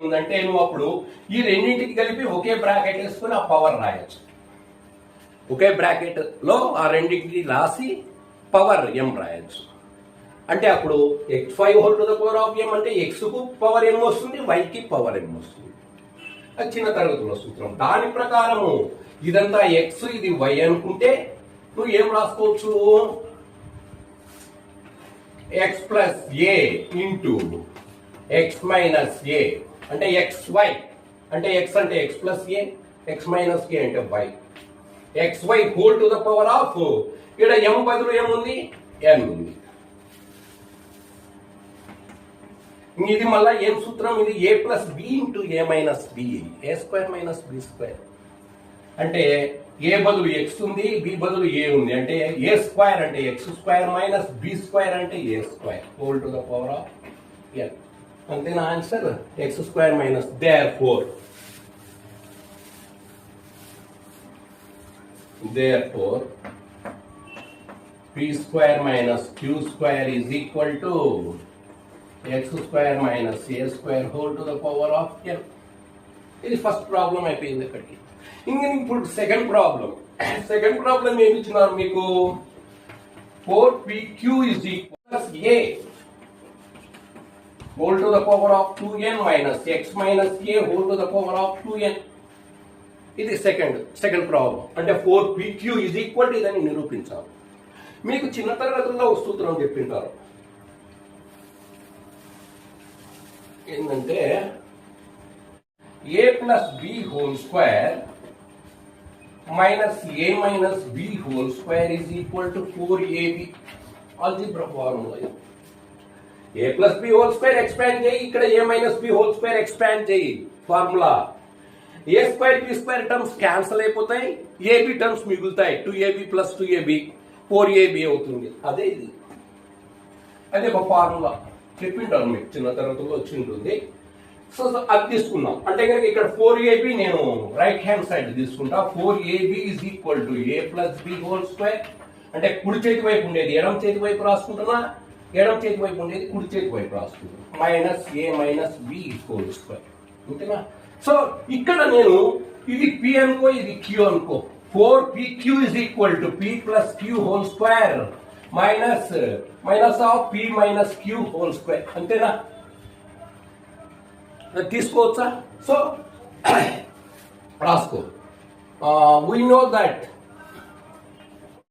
ఉందంటే నువ్వు అప్పుడు ఈ రెండింటికి కలిపి ఒకే బ్రాకెట్ వేసుకుని ఆ పవర్ రాయొచ్చు. ఒకే బ్రాకెట్ లో ఆ రెండింటికి రాసి పవర్ m రాయొచ్చు. అంటే అప్పుడు x5 అంటే x కు పవర్ m వస్తుంది, y కి పవర్ m వస్తుంది. అది చిన్న తరగతిలో సూత్రం. దాని ప్రకారము ఇదంతా x ఇది y అనుకుంటే నువ్వు ఏం రాసుకోవచ్చు, x plus a into x minus a అంటే xy అంటే x అంటే x plus a, x minus a అంటే y, xy whole to the power of ఇక్కడ m బదులు ఏముంది n ఉంది. ఇది మళ్ళా ఏం సూత్రం, ఇది a plus b into a minus b, a square minus b square. అంటే a బదులు x ఉంది, b బదులు a ఉంది. అంటే a స్క్వేర్ అంటే x square minus b square అంటే a square whole to the power of n. అంతేనా answer, x square minus. therefore p square minus q square is equal to x square minus a square whole to the power of n. ఇది first problem అయిపోయింది ఇక్కడికి. ఇంకా ఇప్పుడు second problem ఏమి ఇచ్చినారు మీకు, 4pq is equal to a whole to the power of 2n minus x minus a whole to the power of 2n. ఇది second problem. అంటే 4pq is equal to ఇదని నిరూపించాలి. మీకు చిన్న తరగతుల్లో ఒక సూత్రం చెప్పింటారు, ఏంటంటే a plus b whole square minus a minus b whole square is equal to 4ab. Algebra formula. a plus b whole square expand చేయి, ఇక్కడ a minus b whole square expand చేయి. Formula a square b square terms cancel అయిపోతాయి, ab terms మిగులుతాయి. 2ab plus 2ab 4ab అవుతుంది. అదే ఇది, అదే ఒక ఫార్ములా చెప్పింటాను మీకు, చిన్న తరగతిలో వచ్చి ఉంటుంది. సో అది తీసుకున్నాం అంటే కనుక ఇక్కడ 4ab నేను రైట్ హ్యాండ్ సైడ్ తీసుకుంటా. 4ab is equal to a plus b whole square. అంటే కుడి చేతి వైపు ఉండేది ఎడమ చేతి వైపు రాసుకుంటున్నా, ఎడమ చేతి వైపు ఉండేది కుడి చేతి వైపు రాసుకుంటున్నా. Minus a minus b whole square. ఓకేనా? సో ఇక్కడ నేను ఇది p అనుకో, ఇది q అనుకో. 4pq is equal to p plus q whole square minus of p minus q whole square. అంతేనా? తీసుకోవచ్చా? సో రాసుకో. We know that